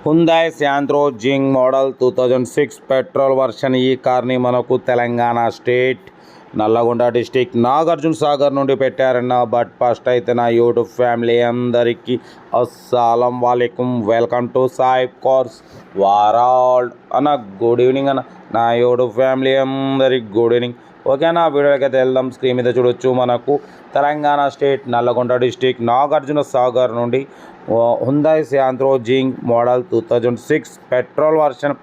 Hyundai Santro Xing model 2006 petrol version. ఈ కార్ని మనకు తెలంగాణ స్టేట్ నల్లగొండ డిస్టిక్ నాగార్జున సాగర్ నుండి పెట్టారన్న. బట్ ఫస్ట్ అయితే నా యూట్యూబ్ ఫ్యామిలీ అందరికీ అస్సలం వాలేకుమ్, welcome to Saib cars world అన్న. గుడ్ ఈవినింగ్ అన్న. నా యూట్యూబ్ ఫ్యామిలీ అందరికి గుడ్ ఈవినింగ్. ఓకేనా, వీడియోకి అయితే వెళ్దాం. స్క్రీన్ మీద చూడొచ్చు, మనకు తెలంగాణ స్టేట్ నల్లగొండ డిస్టిక్ నాగార్జున సాగర్ నుండి Hyundai Santro Xing model 2006 petrol version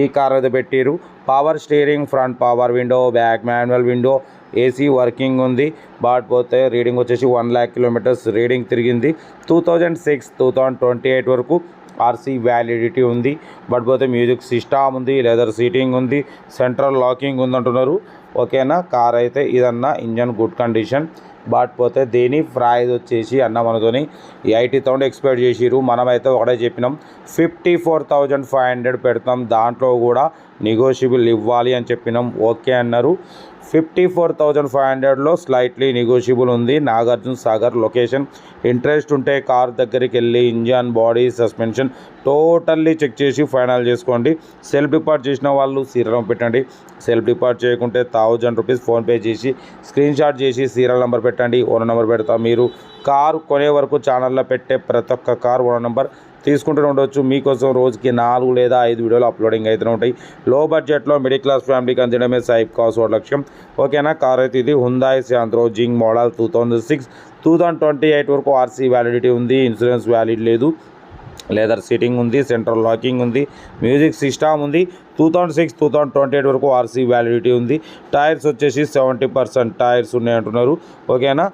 ఈ కార్ అయితే పెట్టారు. Power steering, front power window, back manual window, AC working ఉంది. బట్ పోతే రీడింగ్ వచ్చేసి 1 lakh కిలోమీటర్స్ రీడింగ్ తిరిగింది. 2006-2028 వరకు ఆర్సీ వ్యాలిడిటీ ఉంది. బట్ పోతే మ్యూజిక్ సిస్టమ్ ఉంది, లెదర్ సీటింగ్ ఉంది, సెంట్రల్ లాకింగ్ ఉంది అంటున్నారు. ఓకేనా, కార్ అయితే ఇదన్నా ఇంజన్ గుడ్ కండిషన్. బట్ పోతే దీని ప్రైస్ వచ్చేసి అన్న మనతోని 80,000 ఎక్స్పెక్ట్ చేసిరు. మనమైతే ఒకటే చెప్పినాం 54,500 పెడతాం, దాంట్లో కూడా నెగోషియబుల్ ఇవ్వాలి అని చెప్పినాం. ఓకే అన్నారు. 54,500లో స్లైట్లీ నెగోషియబుల్ ఉంది. నాగార్జున సాగర్ లొకేషన్. ఇంట్రెస్ట్ ఉంటే కార్ దగ్గరికి వెళ్ళి engine, body, suspension totally check చేసి ఫైనల్ చేసుకోండి. సెల్ఫ్ డిపార్ట్ చేసిన వాళ్ళు సీరియల్ పెట్టండి. సెల్ఫ్ డిపార్ట్ చేయకుంటే 1000 రూపీస్ ఫోన్పే చేసి స్క్రీన్ షాట్ చేసి సీరియల్ నెంబర్ పెట్టండి. ఓనర్ నెంబర్ పెడతా. మీరు కారు కొనే వరకు ఛానల్లో పెట్టే ప్రతి ఒక్క కార్ ఓనర్ నెంబర్ తీసుకుంటూనే ఉండవచ్చు. మీకోసం రోజుకి 4 లేదా 5 వీడియోలు అప్లోడింగ్ అయితే ఉంటాయి. లో బడ్జెట్లో మిడిల్ క్లాస్ ఫ్యామిలీకి అందించడమే సాయిబ్ కార్స్ లక్ష్యం. ఓకేనా, కార్ అయితే ఇది హ్యుందాయ్ శాంత్రో జింగ్ మోడల్ 2006. 2028 వరకు ఆర్సీ వ్యాలిడిటీ ఉంది. ఇన్సూరెన్స్ వ్యాలిడ్ లేదు. లెదర్ సీటింగ్ ఉంది, సెంట్రల్ లాకింగ్ ఉంది, మ్యూజిక్ సిస్టమ్ ఉంది. 2006-2028 వరకు ఆర్సీ వ్యాలిడిటీ ఉంది. టైర్స్ వచ్చేసి 70% టైర్స్ ఉన్నాయి అంటున్నారు. ఓకేనా,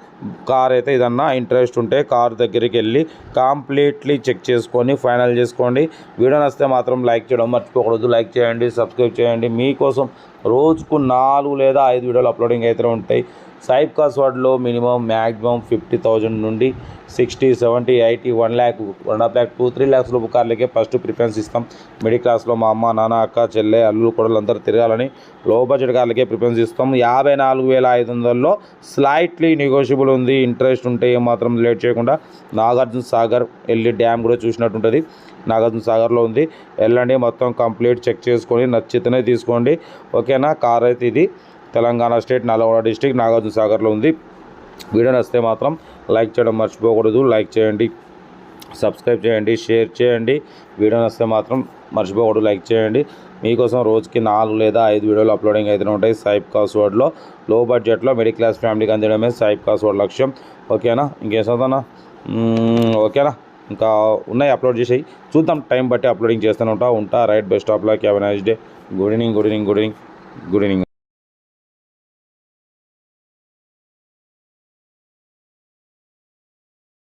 కార్ అయితే ఇదన్నా. ఇంట్రెస్ట్ ఉంటే కార్ దగ్గరికి వెళ్ళి కంప్లీట్లీ చెక్ చేసుకొని ఫైనల్ చేసుకోండి. వీడియో నచ్చితే మాత్రం లైక్ చేయడం మర్చిపోకూడదు. లైక్ చేయండి, సబ్స్క్రైబ్ చేయండి. మీకోసం రోజుకు 4 లేదా 5 వీడియోలు అప్లోడింగ్ అయితే ఉంటాయి. సాయిబ్ కార్స్ వరల్డ్లో మినిమం మ్యాక్సిమం 50,000 నుండి 60, 70, 80, 1 lakh, 1.5 lakh, 2-3 lakhs లోపు కార్లకే ఫస్ట్ ప్రిఫరెన్స్ ఇస్తాం. మిడిల్ క్లాస్లో మా అమ్మ, నాన్న, అక్క, చెల్లె, అల్లులు, కొడలు అందరూ తిరగాలని లో బడ్జెట్ కార్లకే ప్రిఫరెన్స్ ఇస్తాం. 54,500లో స్లైట్లీ నెగోషియబుల్ ఉంది. ఇంట్రెస్ట్ ఉంటే ఏమాత్రం లేట్ చేయకుండా నాగార్జున సాగర్ వెళ్ళి డ్యామ్ కూడా చూసినట్టు ఉంటుంది. నాగార్జున సాగర్లో ఉంది, వెళ్ళండి. మొత్తం కంప్లీట్ చెక్ చేసుకొని నచ్చితేనే తీసుకోండి. ఓకేనా, కార్ అయితే ఇది తెలంగాణ స్టేట్ నల్గొండ డిస్టిక్ నాగార్జున సాగర్లో ఉంది. వీడియో నచ్చితే మాత్రం లైక్ చేయడం మర్చిపోకూడదు. లైక్ చేయండి, సబ్స్క్రైబ్ చేయండి, షేర్ చేయండి. వీడియో నచ్చితే మాత్రం మర్చిపోకూడదు, లైక్ చేయండి. మీకోసం రోజుకి 4 లేదా 5 వీడియోలు అప్లోడింగ్ అయితే ఉంటాయి. సాయిబ్ కార్స్ వరల్డ్లో లో బడ్జెట్లో మిడిల్ క్లాస్ ఫ్యామిలీకి అందించడమే సాయిబ్ కార్స్ వరల్డ్ లక్ష్యం. ఓకేనా, ఇంకేం చదువుతానా? ఓకేనా, ఇంకా ఉన్నాయి, అప్లోడ్ చేసేయి. చూద్దాం, టైం బట్టి అప్లోడింగ్ చేస్తూనే ఉంటా. Right, best of luck, have a nice day. Good evening, good evening, good evening, good evening.